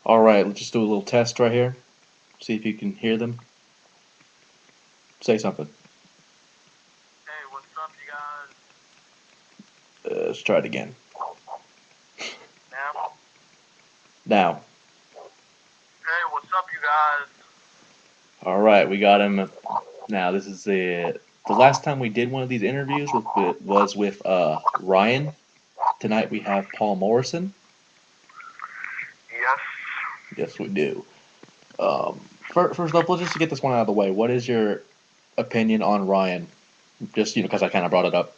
Alright, let's just do a little test right here. See if you can hear them. Say something. Hey, what's up, you guys? Let's try it again. Now? Now. Hey, what's up, you guys? Alright, we got him. Now, this is the last time we did one of these interviews was with Ryan. Tonight we have Paul Morrison. Yes. Yes, we do. First off, let's just get this one out of the way. What is your opinion on Ryan? Just, because I kind of brought it up.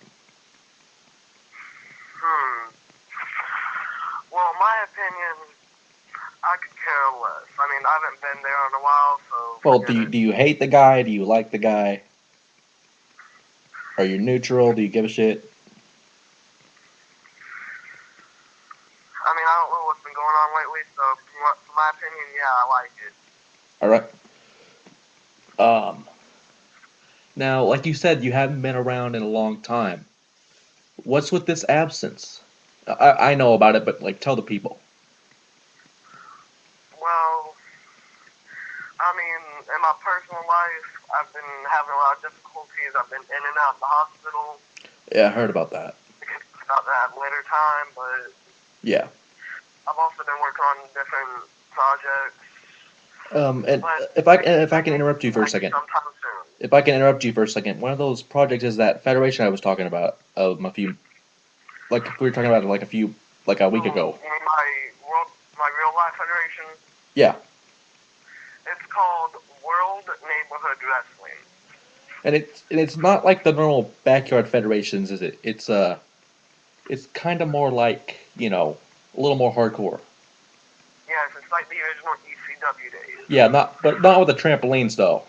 Well, my opinion, I could care less. I mean, I haven't been there in a while, so Well, forget it. do you hate the guy? Do you like the guy? Are you neutral? Do you give a shit? I mean, I don't know what's been going on lately, so from my opinion, yeah, I like it. Alright. Now, like you said, you haven't been around in a long time. What's with this absence? I know about it, but like, tell the people. Well, I mean, in my personal life, I've been having a lot of difficulties. I've been in and out of the hospital. Yeah, I heard about that. About that later time, but Yeah. I've also been working on different projects. And But if I can interrupt you for a second. sometime soon. If I can interrupt you for a second, one of those projects is that Federation I was talking about a few, like we were talking about it like a week ago. You mean my real life federation? Yeah. It's called World Neighborhood Wrestling. And it's not like the normal backyard federations, is it? It's kind of more like, a little more hardcore. Yes, it's like the original ECW days. Yeah, but not with the trampolines though.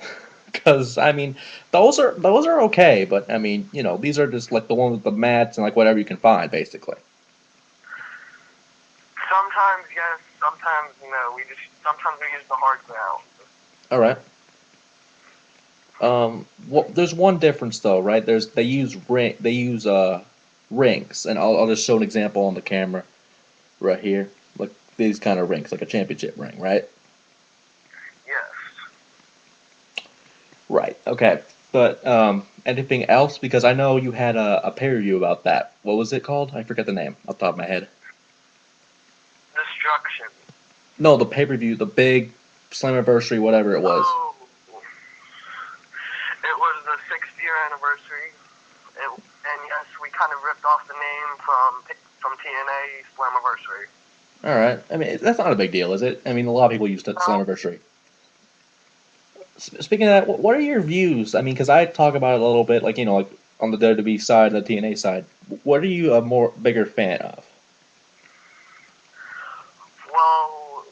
Because I mean, those are okay, but I mean, these are just like the ones with the mats and like whatever you can find, basically. Sometimes yes, sometimes no. Sometimes we use the hard ground. All right. Well, there's one difference though, right? They use rings, and I'll just show an example on the camera right here, like these kind of rings, like a championship ring, right? Yes. Right. Okay. But anything else? Because I know you had a pay review about that. What was it called? I forget the name off the top of my head. Destruction. No, the pay per view, the big Slammiversary, whatever it was. Oh. It was the 6th-year anniversary. And yes, we kind of ripped off the name from TNA Slammiversary. All right. I mean, that's not a big deal, is it? I mean, a lot of people use that Slammiversary. Speaking of that, what are your views? I mean, because I talk about it a little bit, like like on the WWE side and the TNA side. What are you a bigger fan of? Well,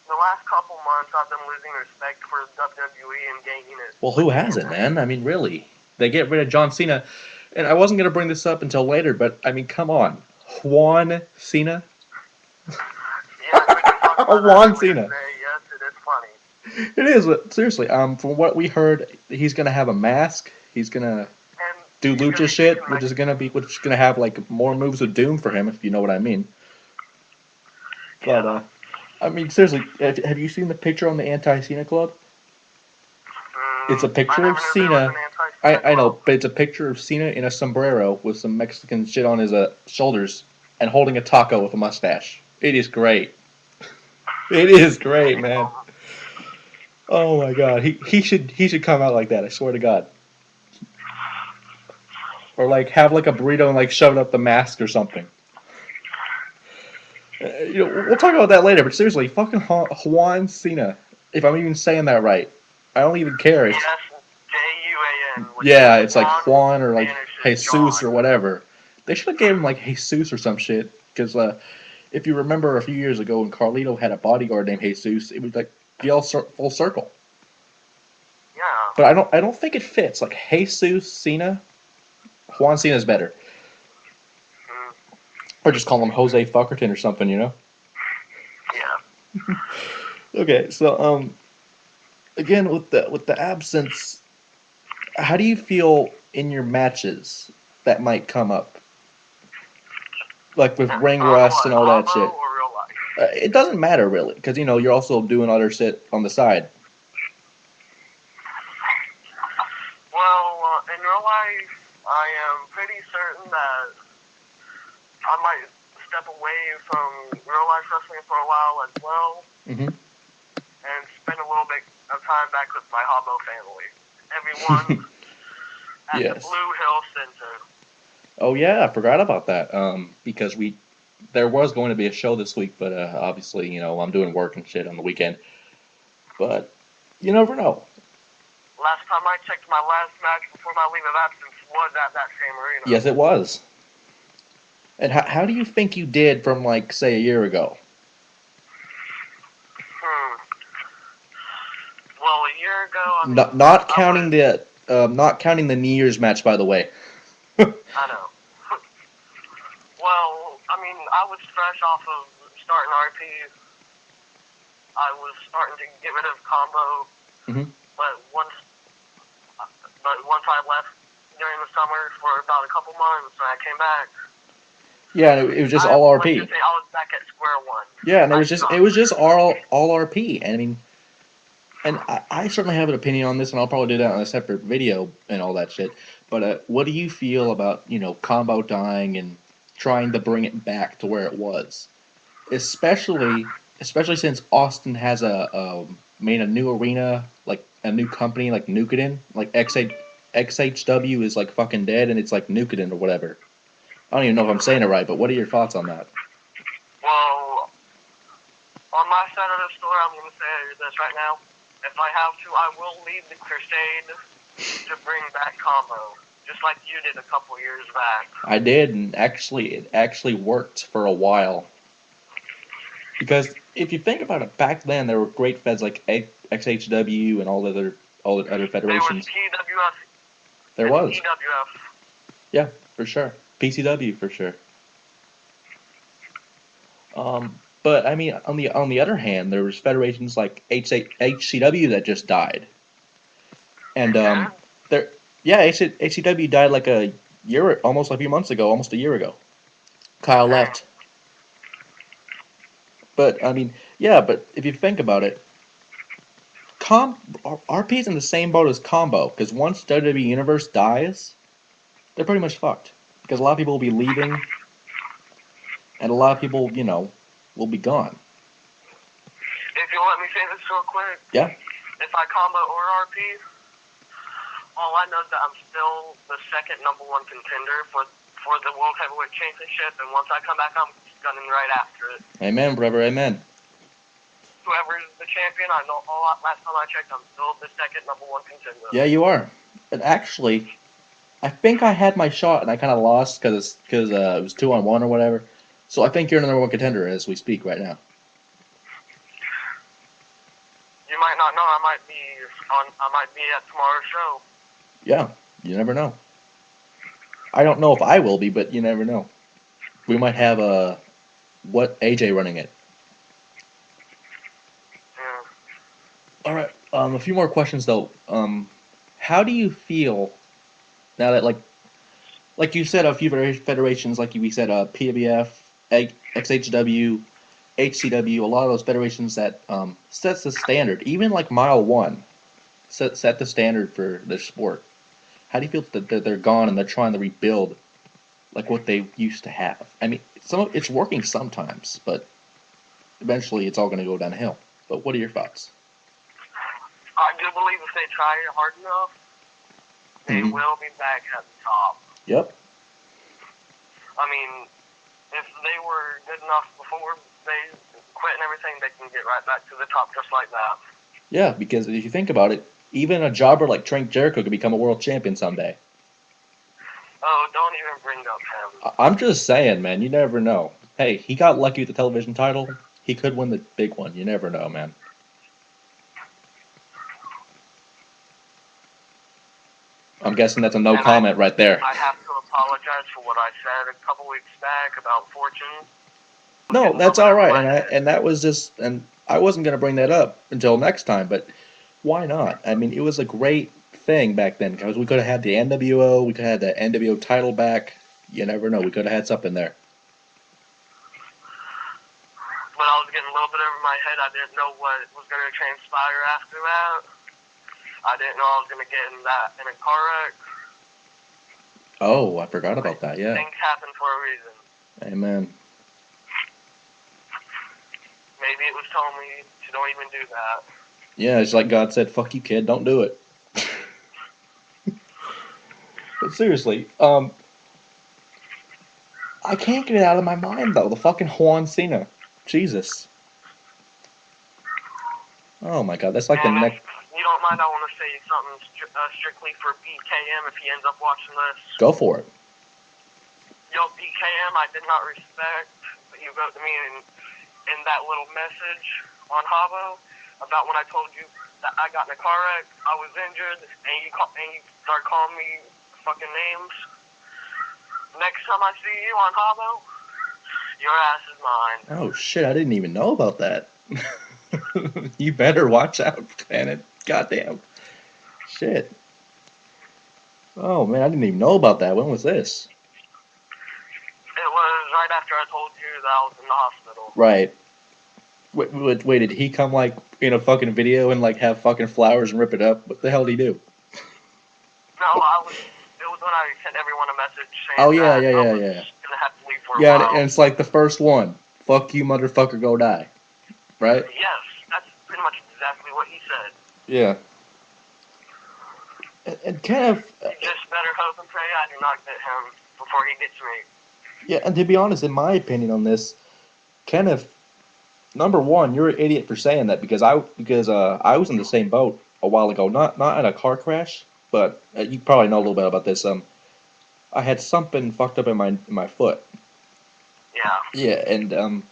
the last couple months I've been losing respect for WWE and gaining it. Well, who hasn't, man? I mean, really. They get rid of John Cena, and I wasn't going to bring this up until later, but I mean, come on. Juan Cena? Juan Cena. Yes, it is funny. It is, but seriously, from what we heard, he's going to have a mask. He's going to do lucha shit, which is gonna have like more moves of Doom for him, if you know what I mean. But I mean, seriously, have you seen the picture on the Anti-Cena Club? It's a picture of Cena. I know, but it's a picture of Cena in a sombrero with some Mexican shit on his shoulders and holding a taco with a mustache. It is great. It is great, man. Oh my god, he should come out like that. I swear to God. Or like have like a burrito and like shove it up the mask or something. We'll talk about that later. But seriously, fucking Juan Cena. If I'm even saying that right, I don't even care. It's J-U-A-N. Yeah, it's like Juan or like Jesus or whatever. They should have gave him like Jesus or some shit. Because if you remember a few years ago when Carlito had a bodyguard named Jesus, it was like full circle. Yeah. But I don't think it fits. Like Jesus Cena. Juan Cena's better. Or just call him Jose Fuckerton or something, Yeah. Okay, so again with the absence, how do you feel in your matches that might come up? Like with ring rust and all that shit. Or real life? It doesn't matter really, because you're also doing other shit on the side. Well, in real life, I am pretty certain that I might step away from real life wrestling for a while as well, Mm-hmm. and spend a little bit of time back with my Hobo family. Everyone at the Yes. Blue Hill Center. Oh yeah, I forgot about that. Because there was going to be a show this week, but obviously, I'm doing work and shit on the weekend. But you never know. Last time I checked, my last match before my leave of absence was at that same arena. Yes, it was. And how do you think you did from like say a year ago? Well, a year ago, I mean, not counting the New Year's match, by the way. I know. Well, I mean, I was fresh off of starting RP. I was starting to get rid of combo, Mm-hmm. but once I left during the summer for about a couple months, and I came back. Yeah, it was just all RP. I was back at square one. Yeah, and it was just all RP. And I mean, and I certainly have an opinion on this, and I'll probably do that on a separate video and all that shit. But what do you feel about combo dying and trying to bring it back to where it was, especially since Austin has made a new arena, like a new company, like Nukeden, like XHW is like fucking dead, and it's like Nukeden or whatever. I don't even know if I'm saying it right, but what are your thoughts on that? Well, on my side of the story, I'm going to say this right now. If I have to, I will lead the crusade to bring back combo, just like you did a couple years back. I did, and it actually worked for a while. Because if you think about it, back then there were great feds like XHW and all the other federations. There was PWF. There was. PWF. Yeah, for sure. PCW for sure. But I mean, on the other hand, there was federations like HCW that just died, and HCW died like almost a few months ago, almost a year ago. Kyle left. But I mean, yeah, but if you think about it, RP's in the same boat as Combo, because once WWE Universe dies, they're pretty much fucked. Because a lot of people will be leaving, and a lot of people, will be gone. If you let me say this real quick. Yeah. If I Combo or RP, all I know is that I'm still the second #1 contender for the World Heavyweight Championship, and once I come back, I'm gunning right after it. Amen, brother, amen. Whoever's the champion, I know last time I checked, I'm still the second #1 contender. Yeah, you are. But actually, I think I had my shot, and I kind of lost because it was 2-on-1 or whatever. So I think you're the #1 contender as we speak right now. You might not know. I might be at tomorrow's show. Yeah, you never know. I don't know if I will be, but you never know. We might have AJ running it. Yeah. All right. A few more questions though. How do you feel now that like you said, a few federations, like we said, PWF, XHW, HCW, a lot of those federations that sets the standard, even like Mile 1, set the standard for the sport. How do you feel that they're gone and they're trying to rebuild like what they used to have? I mean, it's working sometimes, but eventually it's all going to go downhill. But what are your thoughts? I do believe if they try hard enough, they will be back at the top. Yep. I mean, if they were good enough before they quit and everything, they can get right back to the top just like that. Yeah, because if you think about it, even a jobber like Trent Jericho could become a world champion someday. Oh, don't even bring up him. I'm just saying, man, you never know. Hey, he got lucky with the television title. He could win the big one. You never know, man. I'm guessing that's a no comment right there. I have to apologize for what I said a couple weeks back about Fortune. No, that's all right, and that was just, and I wasn't gonna bring that up until next time, but why not? I mean, it was a great thing back then because we could have had the NWO, we could have had the NWO title back. You never know, we could have had something there. but I was getting a little bit over my head. I didn't know what was going to transpire after that. I didn't know I was going to get in a car wreck. Oh, I forgot about that. Yeah. Things happen for a reason. Amen. Maybe it was telling me to don't even do that. Yeah, it's like God said, "Fuck you, kid, don't do it." But seriously, I can't get it out of my mind though. The fucking Juan Cena, Jesus. Oh my God, that's like the And next. if you don't mind, I want to say something strictly for BKM if he ends up watching this. Go for it. Yo, BKM, I did not respect that you wrote to me in that little message on Havo about when I told you that I got in a car wreck, I was injured, and you start calling me fucking names. Next time I see you on Havo, your ass is mine. Oh shit, I didn't even know about that. You better watch out, Planet. Goddamn. Shit. Oh man, I didn't even know about that. When was this? It was right after I told you that I was in the hospital. Right. Wait, did he come like in a fucking video and like have fucking flowers and rip it up? What the hell did he do? No, it was when I sent everyone a message saying Oh yeah, that I was yeah. gonna have to leave for a Yeah, while. and it's like the first one. Fuck you, motherfucker, go die. Right? Yes, that's pretty much exactly what he said. Yeah. And kind of. You just better hope and pray I do not get him before he gets me. Yeah, and to be honest, in my opinion on this, Kenneth, number one, you're an idiot for saying that because I was in the same boat a while ago, not in a car crash, but you probably know a little bit about this. I had something fucked up in my foot. Yeah. Yeah, and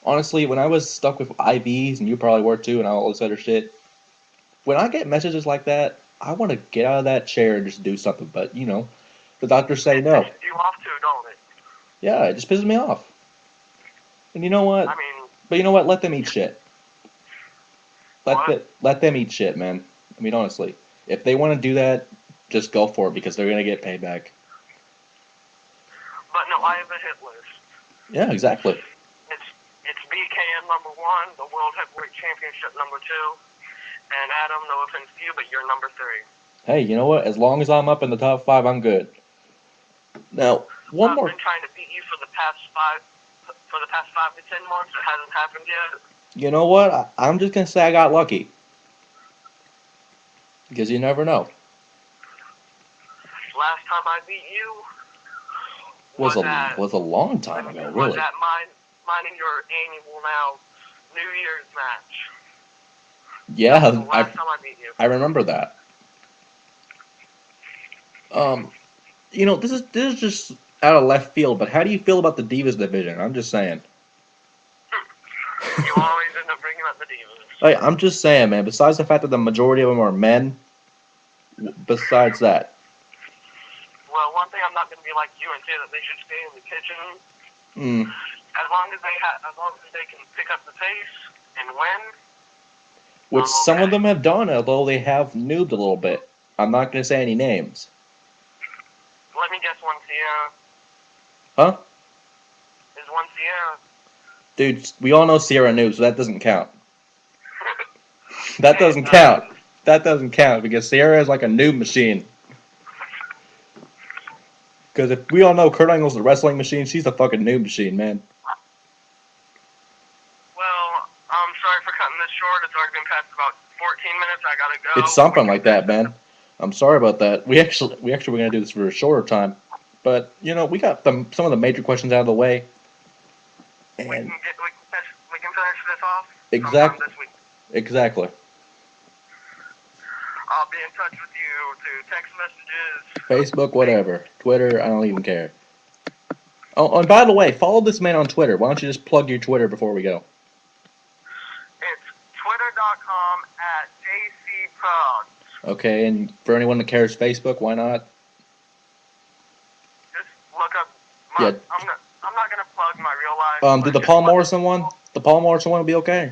honestly, when I was stuck with IVs, and you probably were too, and all this other shit, when I get messages like that, I want to get out of that chair and just do something. But you know, the doctors say no. It pisses you off too, don't it? Yeah, it just pisses me off. And you know what? I mean, But you know what? Let them eat shit. What? Let them eat shit, man. I mean, honestly, if they want to do that, just go for it because they're gonna get paid back. but no, I have a hit list. Yeah, exactly. It's BKM number 1, the World Heavyweight Championship number 2, and Adam, no offense to you, but you're number 3. Hey, you know what? As long as I'm up in the top 5, I'm good. Now, one more. I've been trying to beat you for the past 5 to 10 months. It hasn't happened yet. You know what? I'm just gonna say I got lucky because you never know. Last time I beat you Was a long time ago, really. Was at mine and your annual now New Year's match. Yeah, That was the last time I beat you. I remember that. You know, this is just out of left field, but how do you feel about the Divas division? I'm just saying. You always end up bringing up the Divas. Like, I'm just saying, man. Besides the fact that the majority of them are men, besides that. Well, one thing I'm not going to be like you and say that they should stay in the kitchen. Mm. As long as they can pick up the pace and win. Which some okay. of them have done, although they have noobed a little bit. I'm not going to say any names. Let me guess, one Sierra. Huh? Is one Sierra? Dude, we all know Sierra noobs, so that doesn't count. That doesn't count. That doesn't count because Sierra is like a noob machine. Because if we all know Kurt Angle's the wrestling machine, she's the fucking noob machine, man. Well, I'm sorry for cutting this short. It's already been past about 14 minutes. I gotta go. It's something like that, man. I'm sorry about that. We actually were gonna do this for a shorter time, but you know we got some of the major questions out of the way. And we can finish this off. Exactly. This week. Exactly. I'll be in touch with you through text messages. Facebook, whatever. Twitter, I don't even care. Oh, and by the way, follow this man on Twitter. Why don't you just plug your Twitter before we go? It's twitter.com/jcprods. Okay, and for anyone that cares Facebook, why not? Just look up. Yeah. I'm not gonna plug my real life. Did the Paul Morrison one? The Paul Morrison one will be okay.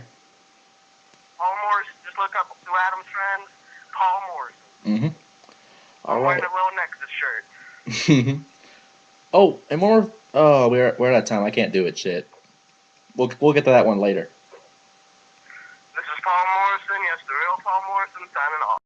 Paul Morrison. Just look up through Adam's friends. Paul Morrison. Mm-hmm. All I'm right. wearing a little Nexus shirt. Oh, and more. Oh, we're out of time. I can't do it. Shit. We'll get to that one later. This is Paul Morrison. Yes, the real Paul Morrison signing off.